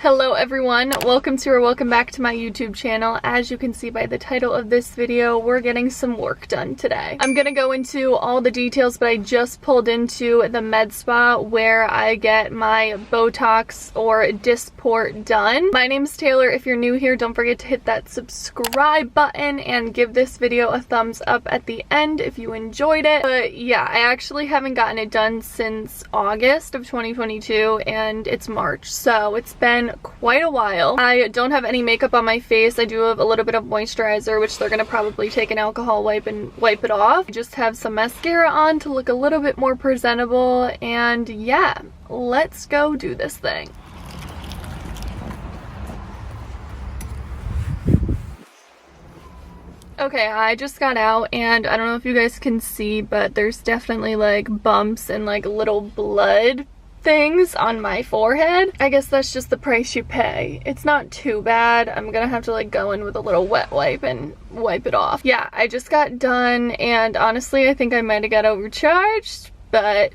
Hello everyone, welcome to or welcome back to my YouTube channel. As you can see by the title of this video, we're getting some work done today. I'm gonna go into all the details, but I just pulled into the med spa where I get my Botox or Dysport done. My name's Taylor. If you're new here, don't forget to hit that subscribe button and give this video a thumbs up at the end if you enjoyed it. But yeah, I actually haven't gotten it done since August of 2022 and it's March, so it's been quite a while. I don't have any makeup on my face. I do have a little bit of moisturizer, which they're gonna probably take an alcohol wipe and wipe it off. I just have some mascara on to look a little bit more presentable, and yeah, let's go do this thing. Okay, I just got out and I don't know if you guys can see, but there's definitely like bumps and like little blood things on my forehead. I guess that's just the price you pay. It's not too bad. I'm gonna have to like go in with a little wet wipe and wipe it off. Yeah, I just got done and honestly I think I might have got overcharged, but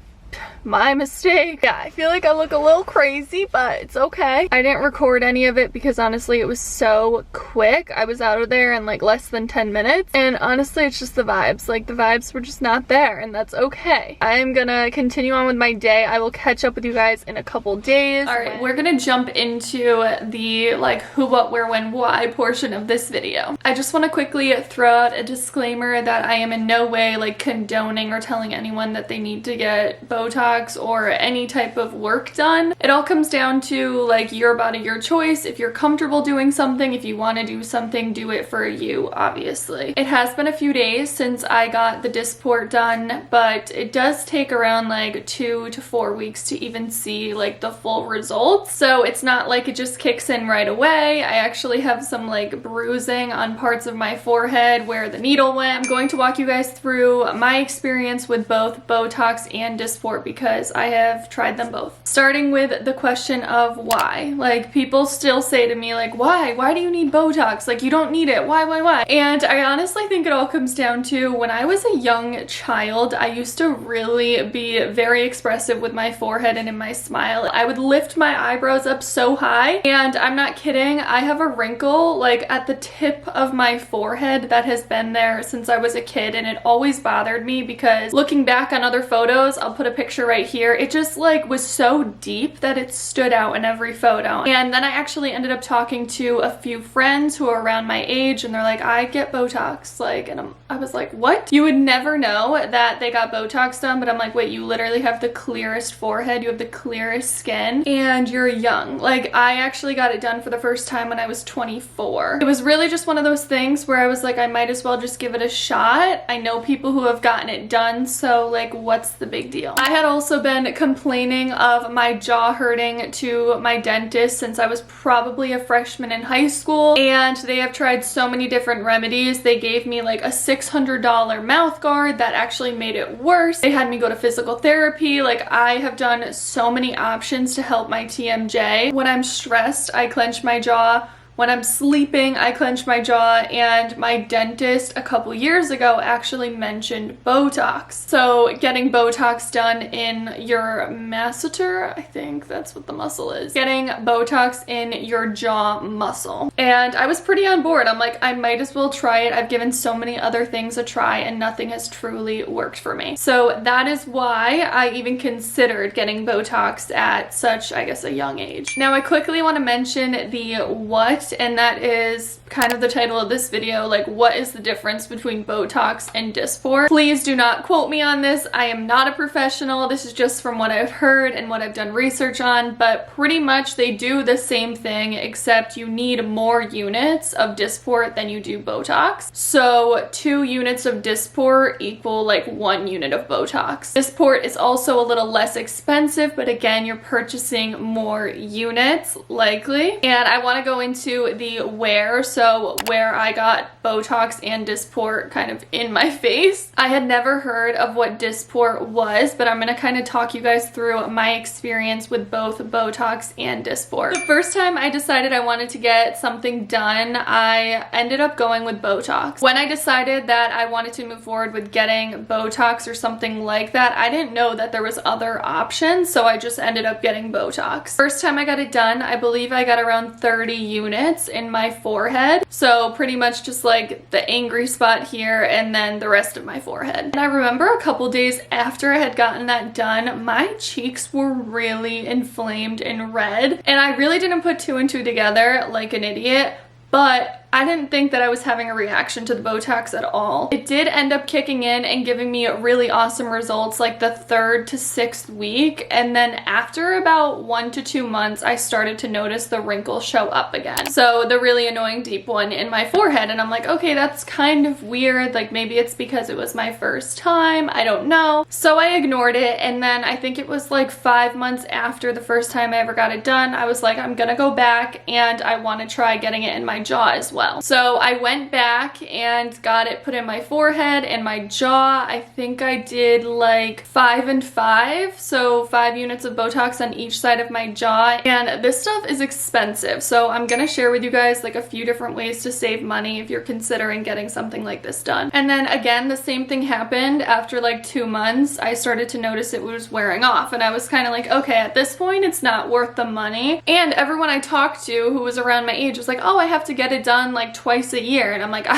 my mistake. Yeah, I feel like I look a little crazy, but it's okay. I didn't record any of it because honestly it was so quick. I was out of there in like less than 10 minutes, and honestly it's just the vibes. Like the vibes were just not there, and that's okay. I am gonna continue on with my day. I will catch up with you guys in a couple days. All right, we're gonna jump into the like who, what, where, when, why portion of this video. I just want to quickly throw out a disclaimer that I am in no way like condoning or telling anyone that they need to get Botox or any type of work done. It all comes down to like your body, your choice. If you're comfortable doing something, if you want to do something, do it for you, obviously. It has been a few days since I got the Dysport done, but it does take around like 2 to 4 weeks to even see like the full results. So it's not like it just kicks in right away. I actually have some like bruising on parts of my forehead where the needle went. I'm going to walk you guys through my experience with both Botox and Dysport because I have tried them both. Starting with the question of why. Like people still say to me like, why do you need Botox? Like you don't need it. Why? And I honestly think it all comes down to when I was a young child, I used to really be very expressive with my forehead and in my smile. I would lift my eyebrows up so high, and I'm not kidding, I have a wrinkle like at the tip of my forehead that has been there since I was a kid, and it always bothered me because looking back on other photos, I'll put a picture right here, it just like was so deep that it stood out in every photo. And then I actually ended up talking to a few friends who are around my age, and they're like, I get Botox, like, and I was like, what? You would never know that they got Botox done, but I'm like, wait, you literally have the clearest forehead, you have the clearest skin, and you're young. Like I actually got it done for the first time when I was 24. It was really just one of those things where I was like, I might as well just give it a shot. I know people who have gotten it done, so like what's the big deal? I had also been complaining of my jaw hurting to my dentist since I was probably a freshman in high school, and they have tried so many different remedies. They gave me like a $600 mouth guard that actually made it worse. They had me go to physical therapy. Like I have done so many options to help my TMJ. When I'm stressed, I clench my jaw. When I'm sleeping, I clench my jaw, and my dentist a couple years ago actually mentioned Botox. So getting Botox done in your masseter, I think that's what the muscle is. Getting Botox in your jaw muscle. And I was pretty on board. I'm like, I might as well try it. I've given so many other things a try and nothing has truly worked for me. So that is why I even considered getting Botox at such, I guess, a young age. Now I quickly want to mention the what, and that is kind of the title of this video, like what is the difference between Botox and Dysport. Please do not quote me on this. I am not a professional. This is just from what I've heard and what I've done research on, but pretty much they do the same thing, except you need more units of Dysport than you do Botox. So 2 units of Dysport equal like 1 unit of Botox. Dysport is also a little less expensive, but again, you're purchasing more units likely. And I want to go into to the where, so where I got Botox and Dysport kind of in my face. I had never heard of what Dysport was, but I'm going to kind of talk you guys through my experience with both Botox and Dysport. The first time I decided I wanted to get something done, I ended up going with Botox. When I decided that I wanted to move forward with getting Botox or something like that, I didn't know that there was other options, so I just ended up getting Botox. First time I got it done, I believe I got around 30 units in my forehead, so pretty much just like the angry spot here and then the rest of my forehead. And I remember a couple days after I had gotten that done, my cheeks were really inflamed and red, and I really didn't put two and two together like an idiot, but I didn't think that I was having a reaction to the Botox at all. It did end up kicking in and giving me really awesome results like the 3rd to 6th week, and then after about 1 to 2 months I started to notice the wrinkles show up again. So the really annoying deep one in my forehead, and I'm like, okay, that's kind of weird, like maybe it's because it was my first time, I don't know. So I ignored it, and then I think it was like 5 months after the first time I ever got it done, I was like, I'm gonna go back and I want to try getting it in my jaw as well. So I went back and got it put in my forehead and my jaw. I think I did like 5 and 5, so 5 units of Botox on each side of my jaw. And this stuff is expensive, so I'm gonna share with you guys like a few different ways to save money if you're considering getting something like this done. And then again, the same thing happened after like 2 months. I started to notice it was wearing off, and I was kind of like, okay, at this point it's not worth the money. And everyone I talked to who was around my age was like, oh, I have to get it done like twice a year, and I'm like,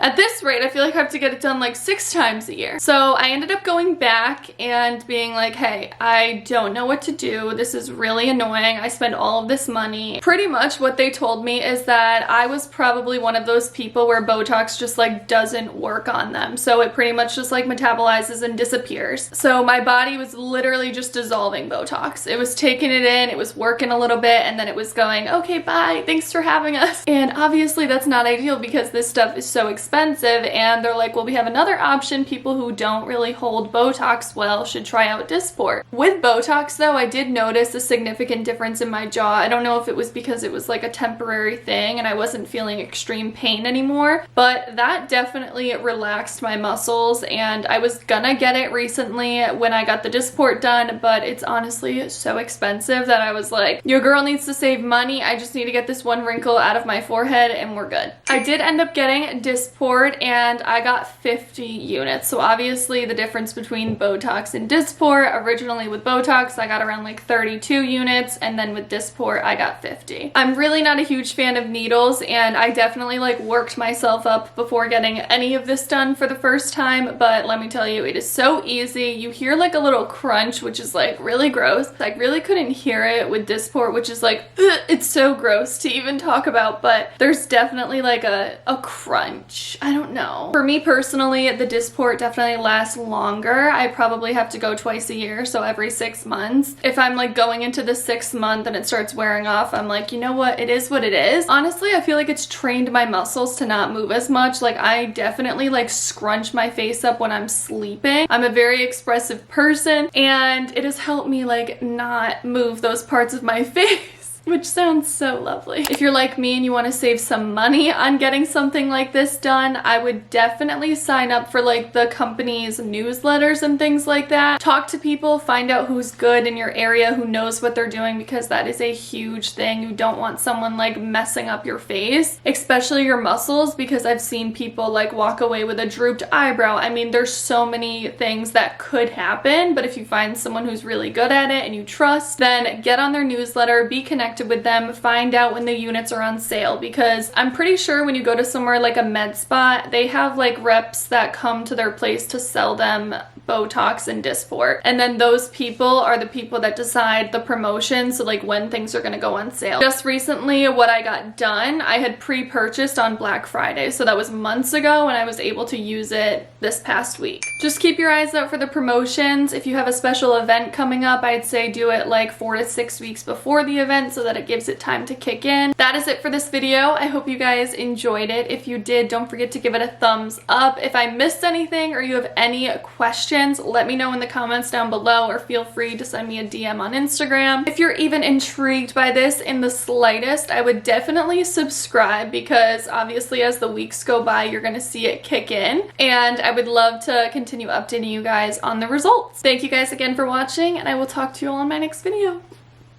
at this rate, I feel like I have to get it done like 6 times a year. So I ended up going back and being like, hey, I don't know what to do. This is really annoying. I spend all of this money. Pretty much what they told me is that I was probably one of those people where Botox just like doesn't work on them. So it pretty much just like metabolizes and disappears. So my body was literally just dissolving Botox. It was taking it in, it was working a little bit, and then it was going, okay, bye, thanks for having us. And obviously that's not ideal because this stuff is so expensive, and they're like, well, we have another option. People who don't really hold Botox well should try out Dysport. With Botox though, I did notice a significant difference in my jaw. I don't know if it was because it was like a temporary thing and I wasn't feeling extreme pain anymore, but that definitely relaxed my muscles, and I was gonna get it recently when I got the Dysport done, but it's honestly so expensive that I was like, your girl needs to save money. I just need to get this one wrinkle out of my forehead and we're good. I did end up getting Dysport, and I got 50 units. So obviously the difference between Botox and Dysport, originally with Botox I got around like 32 units, and then with Dysport I got 50. I'm really not a huge fan of needles, and I definitely like worked myself up before getting any of this done for the first time, but let me tell you, it is so easy. You hear like a little crunch, which is like really gross. I really couldn't hear it with Dysport, which is like, ugh, it's so gross to even talk about, but there's definitely like a crunch. I don't know. For me personally, the Dysport definitely lasts longer. I probably have to go twice a year, so every 6 months. If I'm like going into the 6th month and it starts wearing off, I'm like, you know what? It is what it is. Honestly, I feel like it's trained my muscles to not move as much. Like I definitely like scrunch my face up when I'm sleeping. I'm a very expressive person, and it has helped me like not move those parts of my face. Which sounds so lovely. If you're like me and you want to save some money on getting something like this done, I would definitely sign up for like the company's newsletters and things like that. Talk to people, find out who's good in your area, who knows what they're doing, because that is a huge thing. You don't want someone like messing up your face, especially your muscles, because I've seen people like walk away with a drooped eyebrow. I mean, there's so many things that could happen, but if you find someone who's really good at it and you trust, then get on their newsletter, be connected with them, find out when the units are on sale, because I'm pretty sure when you go to somewhere like a med spa, they have like reps that come to their place to sell them Botox and Dysport, and then those people are the people that decide the promotion, so like when things are gonna go on sale. Just recently what I got done, I had pre-purchased on Black Friday, so that was months ago, and I was able to use it this past week. Just keep your eyes out for the promotions. If you have a special event coming up, I'd say do it like 4 to 6 weeks before the event so that it gives it time to kick in. That is it for this video. I hope you guys enjoyed it. If you did, don't forget to give it a thumbs up. If I missed anything or you have any questions, questions, let me know in the comments down below, or feel free to send me a DM on Instagram. If you're even intrigued by this in the slightest, I would definitely subscribe, because obviously as the weeks go by, you're gonna see it kick in, and I would love to continue updating you guys on the results. Thank you guys again for watching, and I will talk to you all in my next video.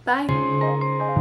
Bye.